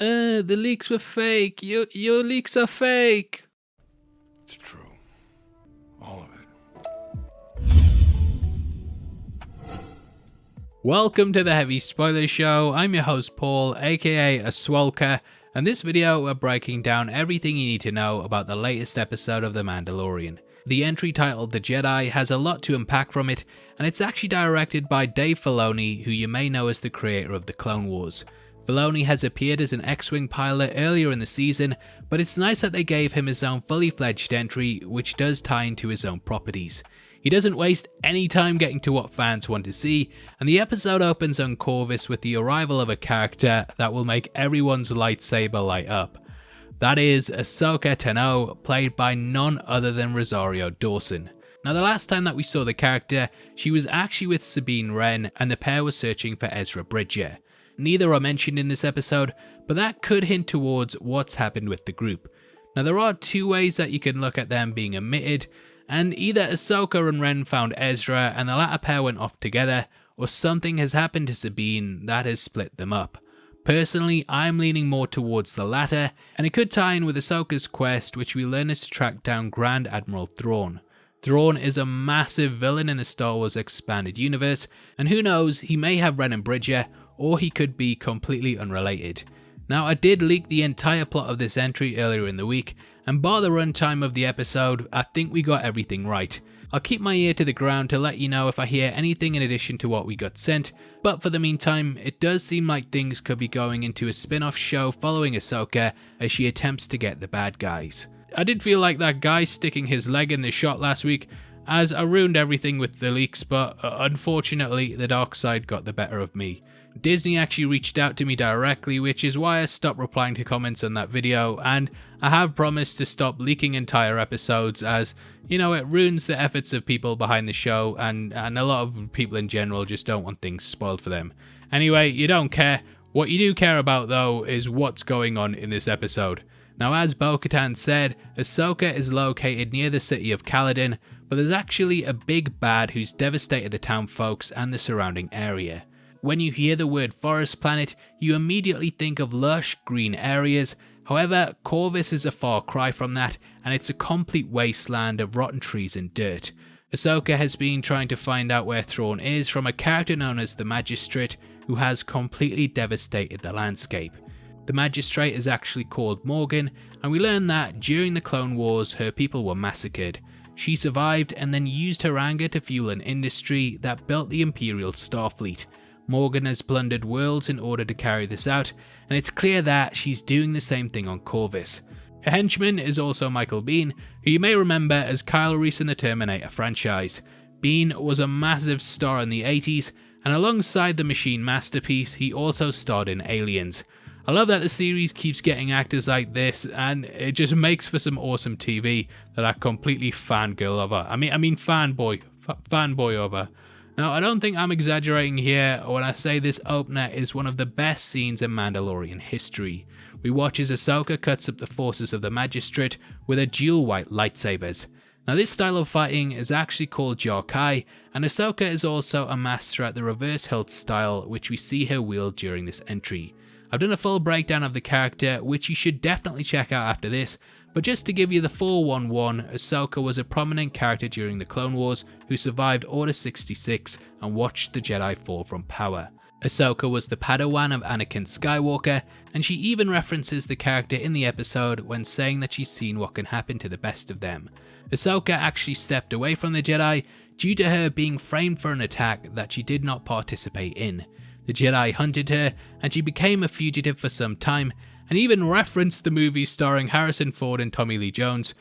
The leaks were fake. Your leaks are fake. It's true. All of it. Welcome to the Heavy Spoiler Show. I'm your host Paul, aka Aswolka, and this video we're breaking down everything you need to know about the latest episode of The Mandalorian. The entry titled The Jedi has a lot to unpack from it, and it's actually directed by Dave Filoni, who you may know as the creator of The Clone Wars. Filoni has appeared as an X-Wing pilot earlier in the season, but it's nice that they gave him his own fully fledged entry, which does tie into his own properties. He doesn't waste any time getting to what fans want to see, and the episode opens on Corvus with the arrival of a character that will make everyone's lightsaber light up. That is Ahsoka Tano, played by none other than Rosario Dawson. Now, the last time that we saw the character, she was actually with Sabine Wren, and the pair were searching for Ezra Bridger. Neither are mentioned in this episode, but that could hint towards what's happened with the group. Now, there are two ways that you can look at them being omitted, and either Ahsoka and Wren found Ezra and the latter pair went off together, or something has happened to Sabine that has split them up. Personally, I'm leaning more towards the latter, and it could tie in with Ahsoka's quest, which we learn is to track down Grand Admiral Thrawn. Thrawn is a massive villain in the Star Wars expanded universe, and who knows, he may have Wren and Bridger, or he could be completely unrelated. Now, I did leak the entire plot of this entry earlier in the week, and bar the runtime of the episode, I think we got everything right. I'll keep my ear to the ground to let you know if I hear anything in addition to what we got sent, but for the meantime, it does seem like things could be going into a spin-off show following Ahsoka as she attempts to get the bad guys. I did feel like that guy sticking his leg in the shot last week, as I ruined everything with the leaks, but unfortunately the dark side got the better of me. Disney actually reached out to me directly, which is why I stopped replying to comments on that video, and I have promised to stop leaking entire episodes as, you know, it ruins the efforts of people behind the show, and a lot of people in general just don't want things spoiled for them. Anyway, you don't care. What you do care about though is what's going on in this episode. Now, as Bo-Katan said, Ahsoka is located near the city of Caladan, but there's actually a big bad who's devastated the town folks and the surrounding area. When you hear the word forest planet, you immediately think of lush green areas. However, Corvus is a far cry from that, and it's a complete wasteland of rotten trees and dirt. Ahsoka has been trying to find out where Thrawn is from a character known as the Magistrate, who has completely devastated the landscape. The Magistrate is actually called Morgan, and we learn that during the Clone Wars her people were massacred. She survived and then used her anger to fuel an industry that built the Imperial Starfleet. Morgan has plundered worlds in order to carry this out, and it's clear that she's doing the same thing on Corvus. Her henchman is also Michael Biehn, who you may remember as Kyle Reese in the Terminator franchise. Biehn was a massive star in the 80s, and alongside the machine masterpiece, he also starred in Aliens. I love that the series keeps getting actors like this, and it just makes for some awesome TV that I completely fangirl over. I mean fanboy over. Now, I don't think I'm exaggerating here when I say this opener is one of the best scenes in Mandalorian history. We watch as Ahsoka cuts up the forces of the Magistrate with her dual white lightsabers. Now, this style of fighting is actually called Jarkai, and Ahsoka is also a master at the reverse hilt style, which we see her wield during this entry. I've done a full breakdown of the character, which you should definitely check out after this, but just to give you the 411, Ahsoka was a prominent character during the Clone Wars who survived Order 66 and watched the Jedi fall from power. Ahsoka was the Padawan of Anakin Skywalker, and she even references the character in the episode when saying that she's seen what can happen to the best of them. Ahsoka actually stepped away from the Jedi due to her being framed for an attack that she did not participate in. The Jedi hunted her, and she became a fugitive for some time, and even referenced the movie starring Harrison Ford and Tommy Lee Jones,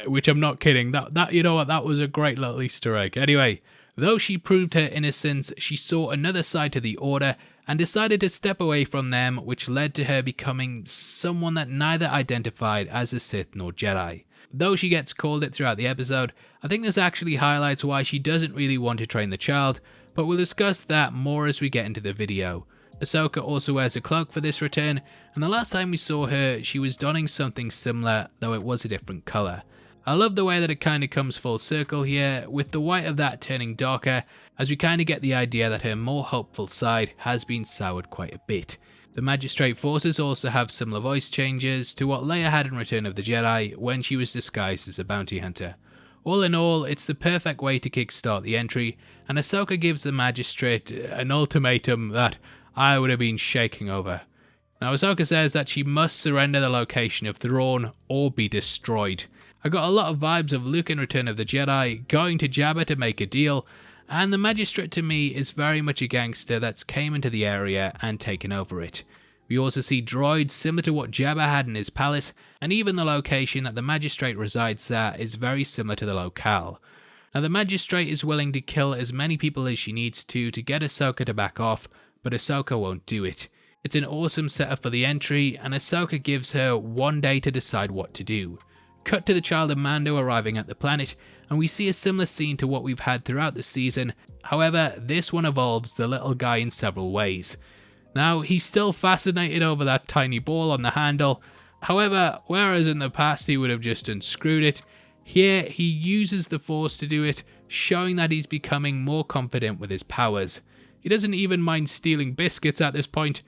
which I'm not kidding. That you know what, that was a great little Easter egg. Anyway, though she proved her innocence, she saw another side to the Order and decided to step away from them, which led to her becoming someone that neither identified as a Sith nor Jedi. Though she gets called it throughout the episode, I think this actually highlights why she doesn't really want to train the child, but we'll discuss that more as we get into the video. Ahsoka also wears a cloak for this return, and the last time we saw her, she was donning something similar, though it was a different colour. I love the way that it kind of comes full circle here, with the white of that turning darker, as we kind of get the idea that her more hopeful side has been soured quite a bit. The Magistrate forces also have similar voice changes to what Leia had in Return of the Jedi when she was disguised as a bounty hunter. All in all, it's the perfect way to kickstart the entry, and Ahsoka gives the Magistrate an ultimatum that I would have been shaking over. Now Ahsoka says that she must surrender the location of Thrawn or be destroyed. I got a lot of vibes of Luke in Return of the Jedi going to Jabba to make a deal, and the Magistrate to me is very much a gangster that's came into the area and taken over it. We also see droids similar to what Jabba had in his palace, and even the location that the Magistrate resides at is very similar to the locale. Now the Magistrate is willing to kill as many people as she needs to get Ahsoka to back off, but Ahsoka won't do it. It's an awesome setup for the entry, and Ahsoka gives her one day to decide what to do. Cut to the child of Mando arriving at the planet, and we see a similar scene to what we've had throughout the season. However, this one involves the little guy in several ways. Now, he's still fascinated over that tiny ball on the handle. However, whereas in the past he would have just unscrewed it, here he uses the Force to do it, showing that he's becoming more confident with his powers. He doesn't even mind stealing biscuits at this point,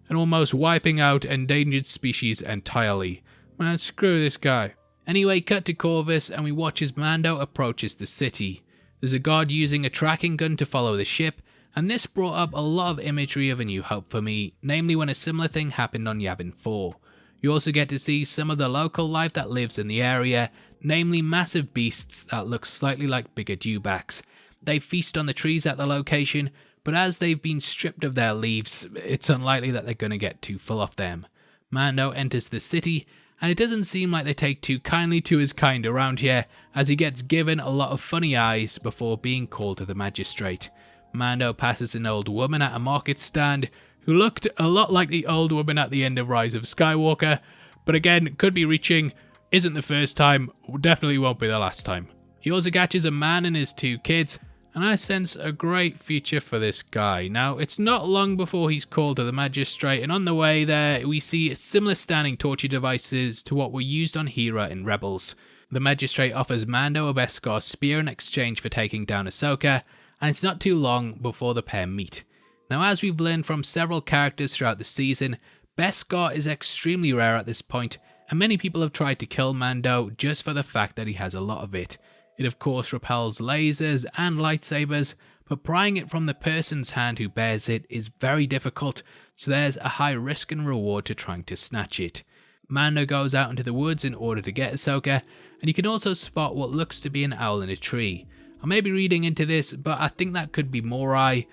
and almost wiping out endangered species entirely. Man, screw this guy. Anyway, cut to Corvus, and we watch as Mando approaches the city. There's a guard using a tracking gun to follow the ship, and this brought up a lot of imagery of A New Hope for me, namely when a similar thing happened on Yavin 4. You also get to see some of the local life that lives in the area, namely massive beasts that look slightly like bigger dewbacks. They feast on the trees at the location, but as they've been stripped of their leaves, it's unlikely that they're going to get too full of them. Mando enters the city, and it doesn't seem like they take too kindly to his kind around here, as he gets given a lot of funny eyes before being called to the Magistrate. Mando passes an old woman at a market stand who looked a lot like the old woman at the end of Rise of Skywalker, but again, could be reaching, isn't the first time, definitely won't be the last time. He also catches a man and his two kids, and I sense a great future for this guy. Now, it's not long before he's called to the Magistrate, and on the way there, we see similar standing torture devices to what were used on Hera in Rebels. The Magistrate offers Mando a Beskar spear in exchange for taking down Ahsoka, and it's not too long before the pair meet. Now, as we've learned from several characters throughout the season, Beskar is extremely rare at this point, and many people have tried to kill Mando just for the fact that he has a lot of it. It of course repels lasers and lightsabers, but prying it from the person's hand who bears it is very difficult, so there's a high risk and reward to trying to snatch it. Mando goes out into the woods in order to get Ahsoka, and you can also spot what looks to be an owl in a tree. I may be reading into this, but I think that could be Morai,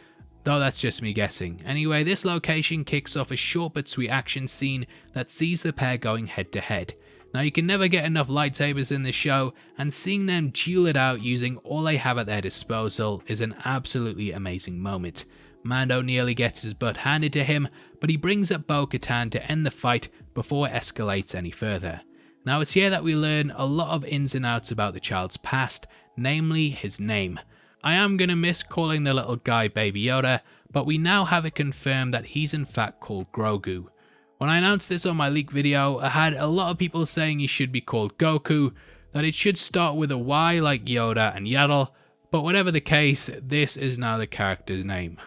though that's just me guessing. Anyway, this location kicks off a short but sweet action scene that sees the pair going head to head. Now, you can never get enough lightsabers in this show, and seeing them duel it out using all they have at their disposal is an absolutely amazing moment. Mando nearly gets his butt handed to him, but he brings up Bo-Katan to end the fight before it escalates any further. Now, it's here that we learn a lot of ins and outs about the child's past, namely his name. I am going to miss calling the little guy Baby Yoda, but we now have it confirmed that he's in fact called Grogu. When I announced this on my leak video, I had a lot of people saying he should be called Goku, that it should start with a Y like Yoda and Yaddle, but whatever the case, this is now the character's name.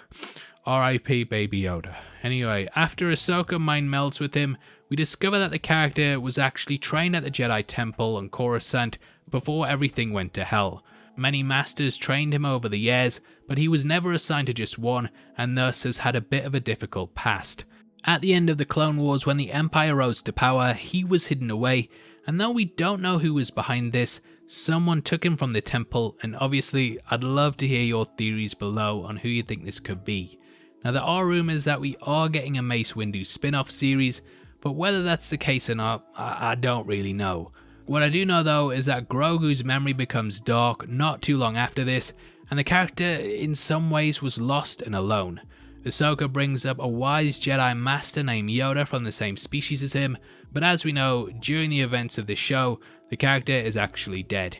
R.I.P. Baby Yoda. Anyway, after Ahsoka mind melds with him, we discover that the character was actually trained at the Jedi Temple on Coruscant before everything went to hell. Many masters trained him over the years, but he was never assigned to just one, and thus has had a bit of a difficult past. At the end of the Clone Wars, when the Empire rose to power, he was hidden away, and though we don't know who was behind this, someone took him from the temple, and obviously I'd love to hear your theories below on who you think this could be. Now, there are rumours that we are getting a Mace Windu spin-off series, but whether that's the case or not, I don't really know. What I do know though is that Grogu's memory becomes dark not too long after this, and the character in some ways was lost and alone. Ahsoka brings up a wise Jedi master named Yoda from the same species as him, but as we know, during the events of this show, the character is actually dead.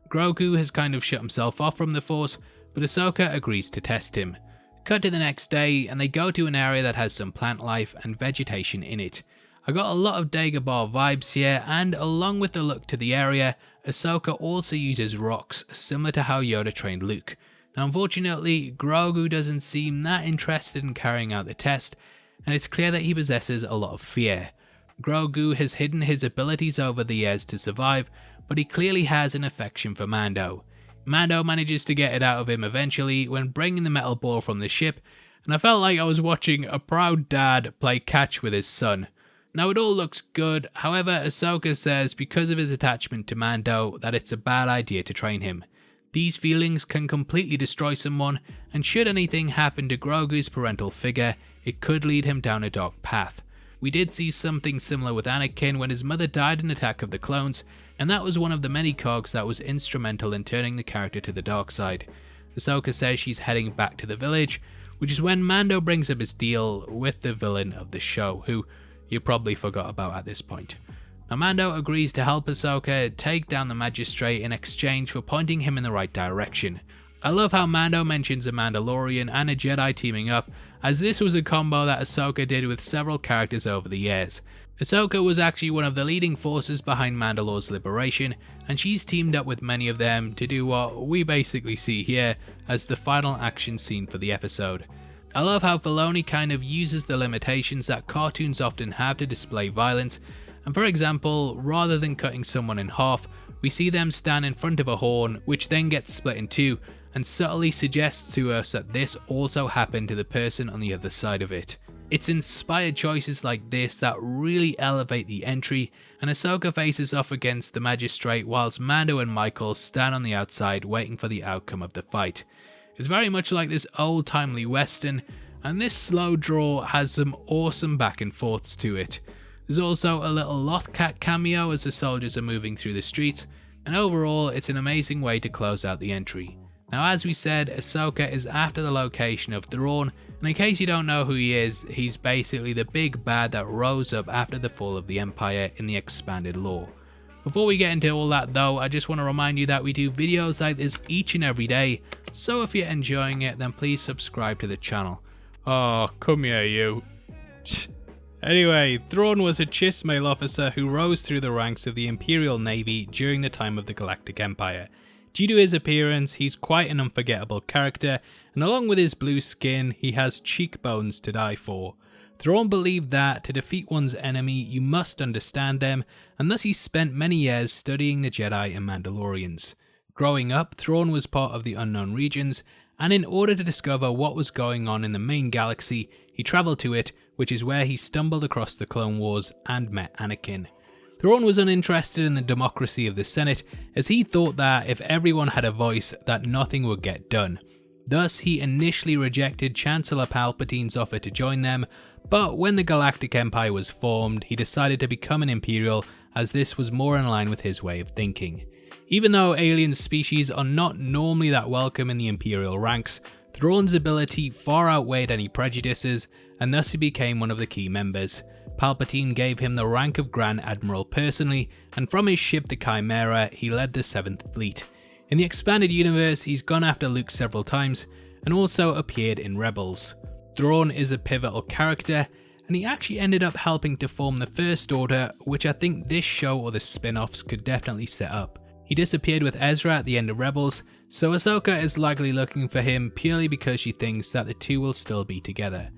Grogu has kind of shut himself off from the Force, but Ahsoka agrees to test him. Cut to the next day, and they go to an area that has some plant life and vegetation in it. I got a lot of Dagobah vibes here, and along with the look to the area, Ahsoka also uses rocks, similar to how Yoda trained Luke. Now, unfortunately, Grogu doesn't seem that interested in carrying out the test, and it's clear that he possesses a lot of fear. Grogu has hidden his abilities over the years to survive, but he clearly has an affection for Mando. Mando manages to get it out of him eventually when bringing the metal ball from the ship, and I felt like I was watching a proud dad play catch with his son. Now it all looks good, however Ahsoka says because of his attachment to Mando that it's a bad idea to train him. These feelings can completely destroy someone, and should anything happen to Grogu's parental figure, it could lead him down a dark path. We did see something similar with Anakin when his mother died in Attack of the Clones, and that was one of the many cogs that was instrumental in turning the character to the dark side. Ahsoka says she's heading back to the village, which is when Mando brings up his deal with the villain of the show, who you probably forgot about at this point. Now Mando agrees to help Ahsoka take down the magistrate in exchange for pointing him in the right direction. I love how Mando mentions a Mandalorian and a Jedi teaming up, as this was a combo that Ahsoka did with several characters over the years. Ahsoka was actually one of the leading forces behind Mandalore's liberation, and she's teamed up with many of them to do what we basically see here as the final action scene for the episode. I love how Filoni kind of uses the limitations that cartoons often have to display violence, and for example, rather than cutting someone in half, we see them stand in front of a horn which then gets split in two, and subtly suggests to us that this also happened to the person on the other side of it. It's inspired choices like this that really elevate the entry, and Ahsoka faces off against the magistrate whilst Mando and Michael stand on the outside waiting for the outcome of the fight. It's very much like this old timely western, and this slow draw has some awesome back and forths to it. There's also a little Lothcat cameo as the soldiers are moving through the streets, and overall it's an amazing way to close out the entry. Now as we said, Ahsoka is after the location of Thrawn, and in case you don't know who he is, he's basically the big bad that rose up after the fall of the Empire in the expanded lore. Before we get into all that though, I just want to remind you that we do videos like this each and every day, so if you're enjoying it then please subscribe to the channel. Oh, come here you. Anyway, Thrawn was a Chismail officer who rose through the ranks of the Imperial Navy during the time of the Galactic Empire. Due to his appearance, he's quite an unforgettable character, and along with his blue skin, he has cheekbones to die for. Thrawn believed that to defeat one's enemy, you must understand them, and thus he spent many years studying the Jedi and Mandalorians. Growing up, Thrawn was part of the Unknown Regions, and in order to discover what was going on in the main galaxy, he travelled to it, which is where he stumbled across the Clone Wars and met Anakin. Thrawn was uninterested in the democracy of the Senate, as he thought that if everyone had a voice, that nothing would get done. Thus, he initially rejected Chancellor Palpatine's offer to join them, but when the Galactic Empire was formed, he decided to become an Imperial, as this was more in line with his way of thinking. Even though alien species are not normally that welcome in the Imperial ranks, Thrawn's ability far outweighed any prejudices, and thus he became one of the key members. Palpatine gave him the rank of Grand Admiral personally, and from his ship the Chimera, he led the 7th Fleet. In the expanded universe, he's gone after Luke several times, and also appeared in Rebels. Thrawn is a pivotal character, and he actually ended up helping to form the First Order, which I think this show or the spin-offs could definitely set up. He disappeared with Ezra at the end of Rebels, so Ahsoka is likely looking for him purely because she thinks that the two will still be together.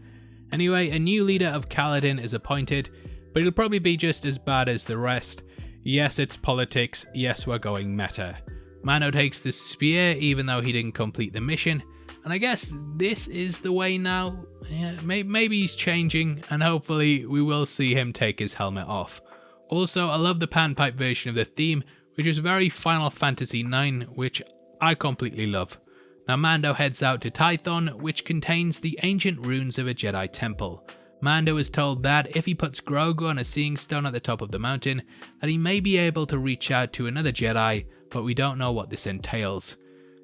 Anyway, a new leader of Caladan is appointed, but he'll probably be just as bad as the rest. Yes, it's politics, yes we're going meta. Mando takes the spear even though he didn't complete the mission, and I guess this is the way now. Yeah, maybe he's changing, and hopefully we will see him take his helmet off. Also, I love the panpipe version of the theme, which is very Final Fantasy IX, which I completely love. Now Mando heads out to Tython, which contains the ancient ruins of a Jedi temple. Mando is told that if he puts Grogu on a seeing stone at the top of the mountain, that he may be able to reach out to another Jedi, but we don't know what this entails.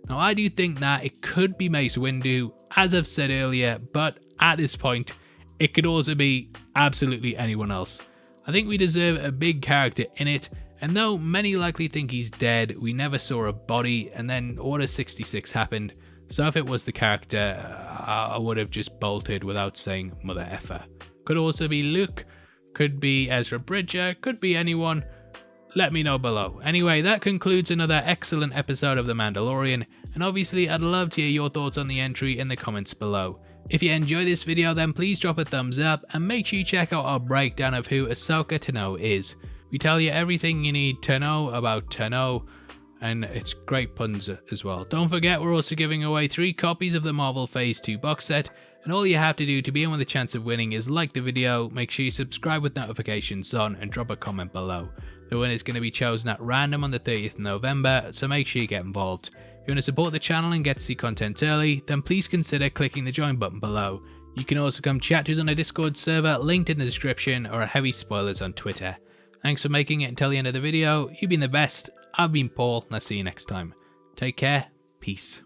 Now I do think that it could be Mace Windu, as I've said earlier, but at this point, it could also be absolutely anyone else. I think we deserve a big character in it, and though many likely think he's dead, we never saw a body, and then Order 66 happened, so if it was the character, I would have just bolted without saying mother effer. Could also be Luke, could be Ezra Bridger, could be anyone. Let me know below. Anyway, that concludes another excellent episode of The Mandalorian, and obviously I'd love to hear your thoughts on the entry in the comments below. If you enjoy this video, then please drop a thumbs up and make sure you check out our breakdown of who Ahsoka Tano is. We tell you everything you need to know about Tano, and it's great puns as well. Don't forget, we're also giving away 3 copies of the Marvel Phase 2 box set, and all you have to do to be in with a chance of winning is like the video, make sure you subscribe with notifications on, and drop a comment below. The winner is going to be chosen at random on the 30th of November, so make sure you get involved. If you want to support the channel and get to see content early, then please consider clicking the join button below. You can also come chat to us on a Discord server linked in the description, or at Heavy Spoilers on Twitter. Thanks for making it until the end of the video. You've been the best. I've been Paul, and I'll see you next time. Take care. Peace.